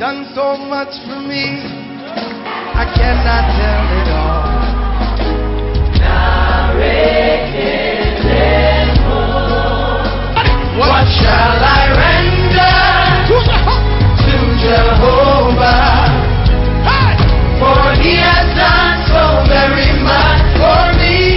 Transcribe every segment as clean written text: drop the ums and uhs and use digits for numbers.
done so much for me, I cannot tell it all. What shall I render to Jehovah? For he has done so very much for me.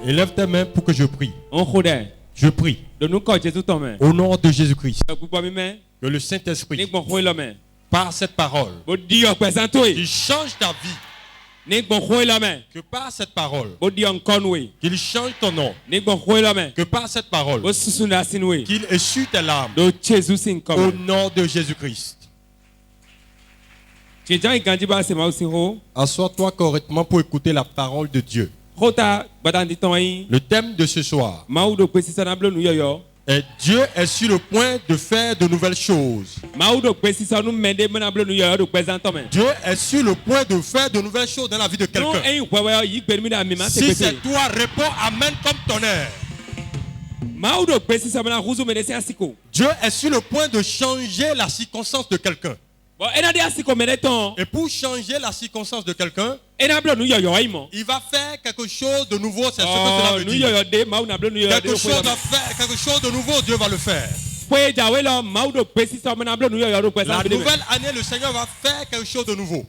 Élève tes mains pour que je prie. Je prie. Au nom de Jésus-Christ. Que le Saint-Esprit, par cette parole, qu'il change ta vie. Que par cette parole, qu'il change ton nom. Que par cette parole, qu'il essuie tes larmes. Au nom de Jésus-Christ. Assois-toi correctement pour écouter la parole de Dieu. Le thème de ce soir est Dieu est sur le point de faire de nouvelles choses. Dieu est sur le point de faire de nouvelles choses dans la vie de quelqu'un. Si c'est toi, réponds Amen comme tonnerre. Dieu est sur le point de changer la circonstance de quelqu'un. Et pour changer la circonstance de quelqu'un, il va faire quelque chose de nouveau. C'est ce que cela veut dire. Quelque chose de nouveau, Dieu va le faire. La nouvelle année, le Seigneur va faire quelque chose de nouveau.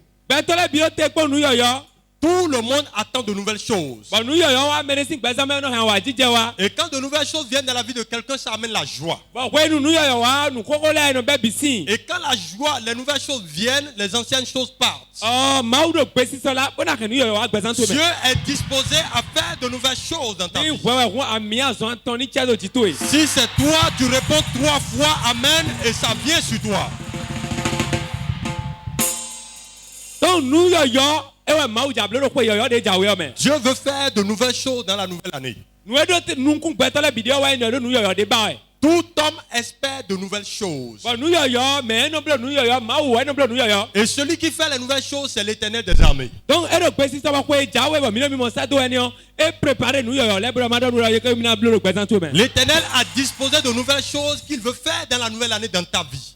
Tout le monde attend de nouvelles choses. Et quand de nouvelles choses viennent dans la vie de quelqu'un, ça amène la joie. Et quand la joie, les nouvelles choses viennent, les anciennes choses partent. Dieu est disposé à faire de nouvelles choses dans ta vie. Si c'est toi, tu réponds 3 fois Amen et ça vient sur toi. Dieu veut faire de nouvelles choses dans la nouvelle année. Tout homme espère de nouvelles choses. Et celui qui fait les nouvelles choses, c'est l'Éternel des armées. L'Éternel a disposé de nouvelles choses qu'il veut faire dans la nouvelle année dans ta vie.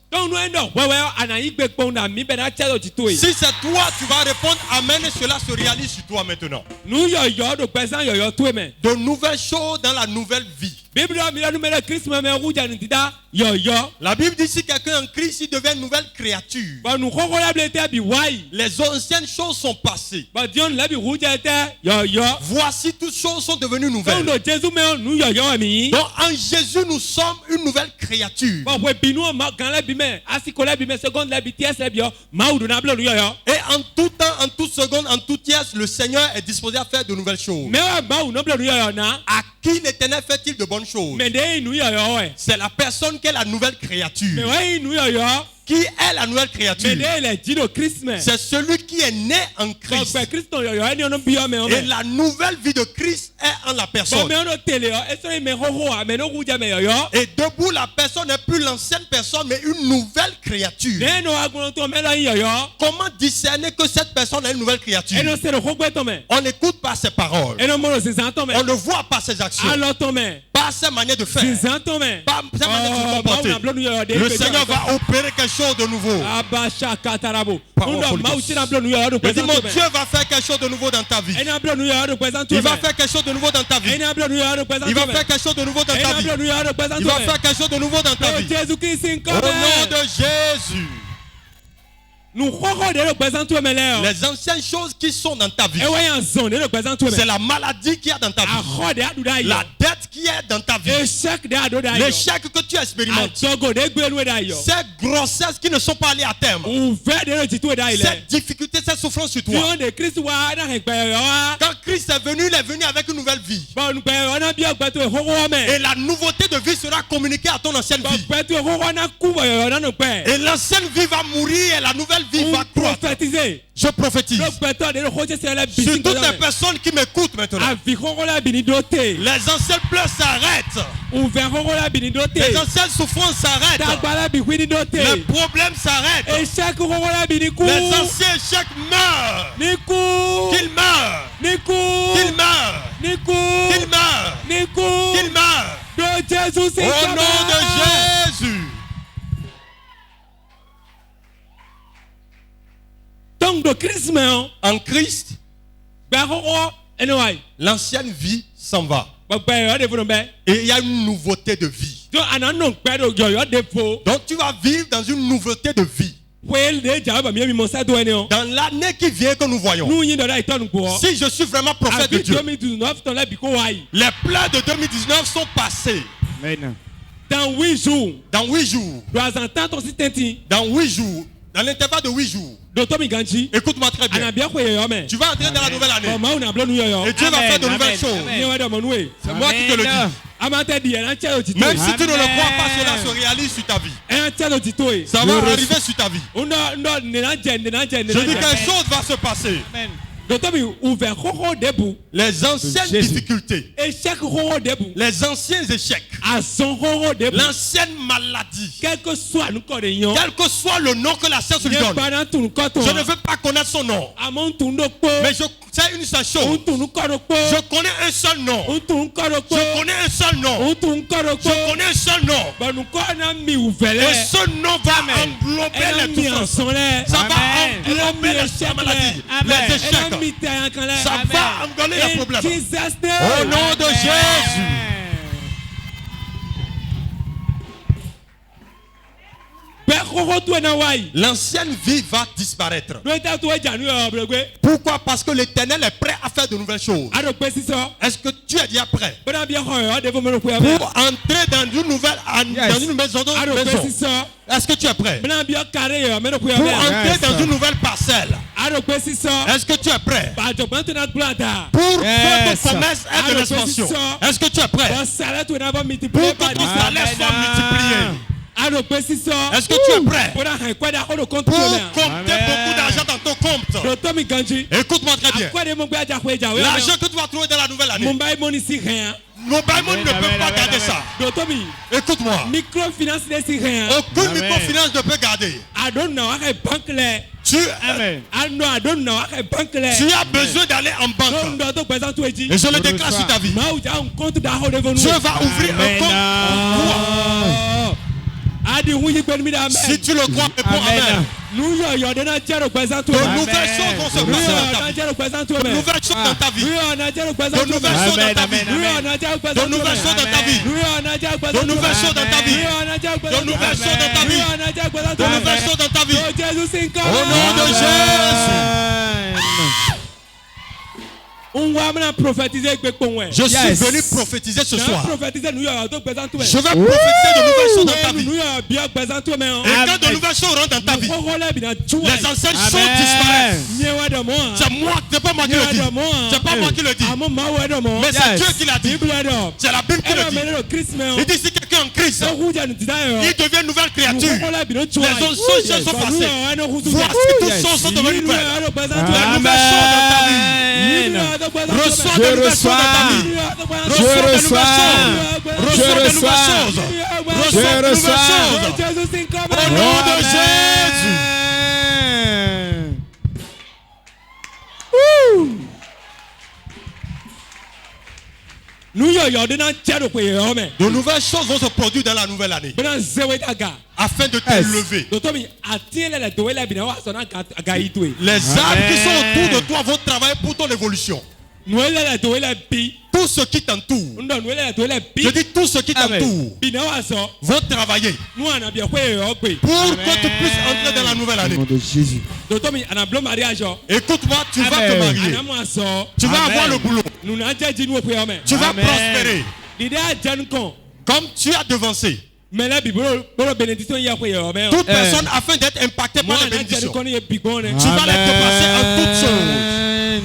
Si c'est toi, tu vas répondre Amen et cela se réalise sur toi maintenant. De nouvelles choses dans la nouvelle vie. La Bible dit si quelqu'un en Christ, il devient une nouvelle créature. Les anciennes choses sont passées. Voici toutes choses sont devenues nouvelles. Donc en Jésus nous sommes une nouvelle créature. Et en tout temps, en toute seconde, en toute pièce, le Seigneur est disposé à faire de nouvelles choses. À qui l'Éternel fait-il de bonnes choses? C'est la personne qui est la nouvelle créature. Qui est la nouvelle créature? C'est celui qui est né en Christ. Et la nouvelle vie de Christ est en la personne. Et debout, la personne n'est plus l'ancienne personne, mais une nouvelle créature. Comment discerner que cette personne est une nouvelle créature? On écoute par ses paroles. On le voit par ses actions. Par ses manières de faire. Par ses manières de se comporter. Le Seigneur va opérer quelque chose de nouveau. Je dis, mon Dieu va faire quelque chose de nouveau dans ta vie. Il va faire quelque chose de nouveau dans ta vie. Il va faire quelque chose de nouveau dans ta vie. Il va faire quelque chose de nouveau dans ta vie. Au nom de Jésus. Les anciennes choses qui sont dans ta vie, c'est la maladie qu'il y a dans ta vie, la dette qui est dans ta vie, l'échec que tu expérimentes, ces grossesses qui ne sont pas allées à terme, ces difficultés, ces souffrances sur toi. Quand Christ est venu, il est venu avec une nouvelle vie. Et la nouveauté de vie sera communiquée à ton ancienne vie. Et l'ancienne vie va mourir et la nouvelle vie va croître. Je prophétise sur toutes les personnes qui m'écoutent maintenant. Les anciens pleurs s'arrêtent. Les anciennes souffrances s'arrêtent. Les problèmes s'arrêtent. Les anciens échecs meurent. Qu'ils meurent. Qu'ils meurent. Qu'ils meurent. Qu'ils meurent. Au nom de Jésus. En Christ, l'ancienne vie s'en va. Et il y a une nouveauté de vie. Donc tu vas vivre dans une nouveauté de vie. Dans l'année qui vient que nous voyons, si je suis vraiment prophète de Dieu, les plans de 2019 sont passés. Dans 8 jours, dans 8 jours, dans l'intervalle de 8 jours, écoute-moi très bien. Tu vas entrer dans la nouvelle année. Et Dieu va faire de nouvelles choses. C'est moi qui te le dis. Même si tu ne le crois pas, cela se réalise sur ta vie. Ça va arriver sur ta vie. Je dis quelque chose va se passer. Les anciennes difficultés, les anciens échecs, l'ancienne maladie, quel que soit le nom que la science lui donne, je ne veux pas connaître son nom, mais je sais une seule chose, je connais un seul nom, je connais un seul nom, je connais un seul nom, et ce nom va englober les souffrances, ça va englober les maladies, les échecs. Ça va engoler les problèmes. Au nom de Jésus. L'ancienne vie va disparaître. Pourquoi? Parce que l'Éternel est prêt à faire de nouvelles choses. Est-ce que tu es déjà prêt pour entrer dans une nouvelle maison? Est-ce que tu es prêt pour entrer dans une nouvelle parcelle? Est-ce que tu es prêt pour que ton commerce ait de l'expansion? Est-ce que tu es prêt pour que ton salaire soit multiplié? Est-ce que tu es prêt pour compter beaucoup d'argent dans ton compte? Écoute-moi très bien. L'argent que tu vas trouver dans la nouvelle année, Mobile Money ne peut pas garder ça. Écoute-moi. Aucune microfinance ne peut garder. Tu as besoin d'aller en banque. Et je le déclare sur ta vie. Dieu va ouvrir un compte pour toi. Si tu le crois, réponds Amen. De nouvelles choses vont se passer dans ta vie. De nouvelles choses dans ta vie. De nouvelles choses dans ta vie. De nouvelles choses dans ta vie. De nouvelles choses dans ta vie. De nouvelles choses dans ta vie. De nouvelles choses dans ta vie. Au nom de Jésus. Je suis venu prophétiser ce soir. Je vais prophétiser de nouvelles choses dans ta vie. Et quand de nouvelles choses rentrent dans ta vie, les anciennes choses disparaissent. C'est pas moi qui le dis. C'est pas moi qui le dis. Mais c'est Dieu qui l'a dit. C'est la Bible qui le dit. Il dit si quelqu'un en Christ, il devient une nouvelle créature. Les anciennes choses sont passées. Voici toutes choses sont devenues nouvelles. Les nouvelles choses dans ta vie. Reçois de nouvelles choses dans ta vie. Reçois de nouvelles choses. Reçois de nouvelles choses. Reçois de nouvelles choses. Au nom de Jésus. De nouvelles choses vont se produire dans la nouvelle année afin de t'élever. Les âmes qui sont autour de toi vont travailler pour ton évolution. Tout tout ce qui t'entoure. Je dis tout ce qui t'entoure vont travailler pour que tu puisses entrer dans la nouvelle année. Au nom de Jésus. Écoute-moi, tu vas te marier. Tu vas avoir le boulot. Tu vas prospérer. Comme tu as devancé toute personne afin d'être impactée par la bénédiction. Tu vas les dépasser en toutes choses.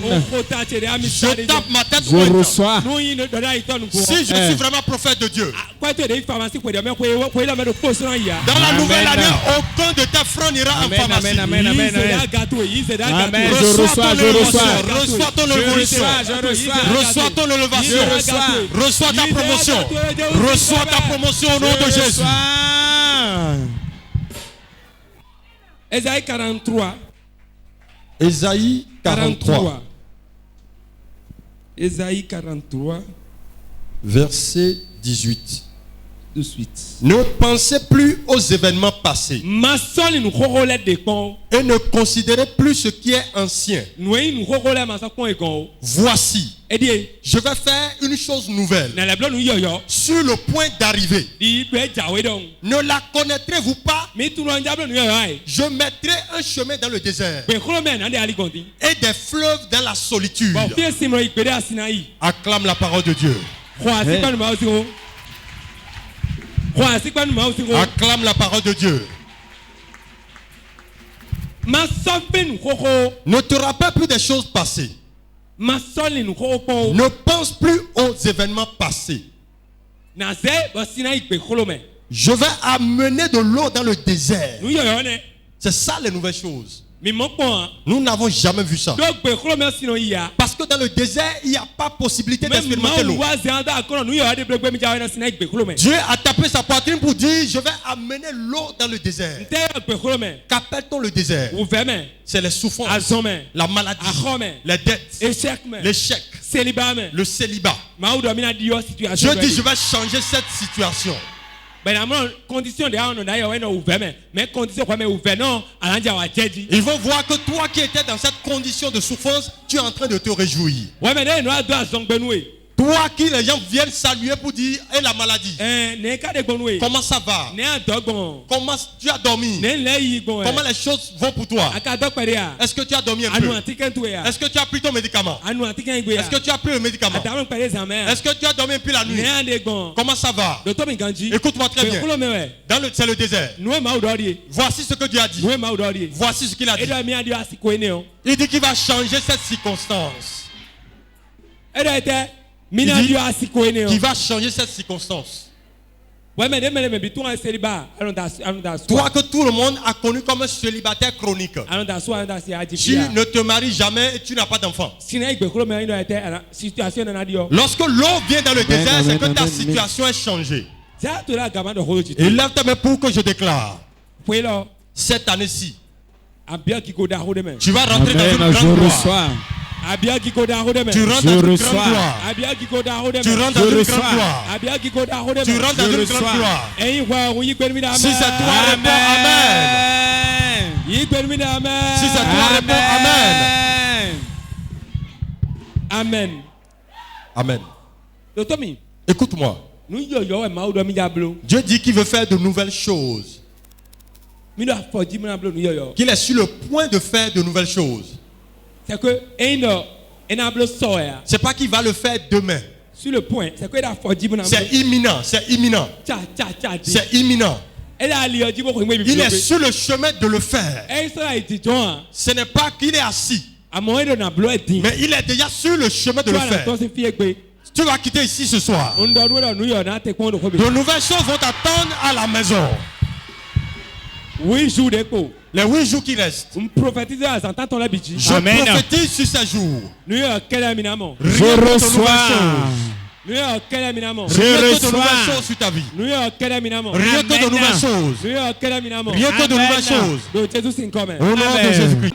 Je tape ma tête. Je reçois. Si je suis vraiment prophète de Dieu, dans la nouvelle année, aucun de tes frères n'ira en pharmacie. Amen. Je reçois. Reçois ton évolution. Reçois ton élévation. Reçois ta promotion. Reçois ta promotion au nom de Jésus. Ésaïe 43. Ésaïe 43. Ésaïe 43. Verset 18. De suite. Ne pensez plus aux événements passés et ne considérez plus ce qui est ancien. Voici, je vais faire une chose nouvelle sur le point d'arriver. Ne la connaîtrez-vous pas? Je mettrai un chemin dans le désert et des fleuves dans la solitude. Acclame la parole de Dieu. Acclame la parole de Dieu. Ne te rappelle plus des choses passées. Ne pense plus aux événements passés. Je vais amener de l'eau dans le désert. C'est ça les nouvelles choses. Nous n'avons jamais vu ça. Parce que dans le désert, il n'y a pas possibilité d'expérimenter l'eau. Dieu a tapé sa poitrine pour dire, je vais amener l'eau dans le désert. Qu'appelle-t-on le désert? C'est les souffrances, la maladie, les dettes, l'échec, le célibat. Je dis, je vais changer cette situation. Ils vont voir que toi qui étais dans cette condition de souffrance, tu es en train de te réjouir. Toi qui les gens viennent saluer pour dire, et la maladie, comment ça va? Comment tu as dormi? Comment les choses vont pour toi? Est-ce que tu as dormi un peu? Est-ce que tu as pris ton médicament? Est-ce que tu as pris le médicament? Est-ce que tu as dormi un peu la nuit? Comment ça va? Écoute-moi très bien. C'est le désert. Voici ce que Dieu a dit. Voici ce qu'il a dit. Il dit qu'il va changer cette circonstance. Il dit qu'il va changer cette circonstance. Toi que tout le monde a connu comme un célibataire chronique. Tu ne te maries jamais et tu n'as pas d'enfant. Lorsque l'eau vient dans le désert, c'est que ta situation est changée. Et lève ta main pour que je déclare. Cette année-ci, tu vas rentrer dans une grande gloire. Tu rentres dans une grande gloire. Tu rentres dans une grande gloire. Tu rentres dans une grande gloire. Si c'est toi, réponds Amen. Si c'est toi, réponds Amen. Amen. Amen. Écoute-moi. Dieu dit qu'il veut faire de nouvelles choses. Qu'il est sur le point de faire de nouvelles choses. C'est pas qu'il va le faire demain. Sur le point, c'est imminent, c'est imminent. C'est imminent. Il est sur le chemin de le faire. Ce n'est pas qu'il est assis, mais il est déjà sur le chemin de le faire. Tu vas quitter ici ce soir. De nouvelles choses vont t'attendre à la maison. Les 8 jours qui restent, je prophétise sur ces jours. Je reçois. Rien que de nouvelles choses sur ta vie. Rien que de nouvelles choses. Rien que de nouvelles choses. Au nom de Jésus-Christ.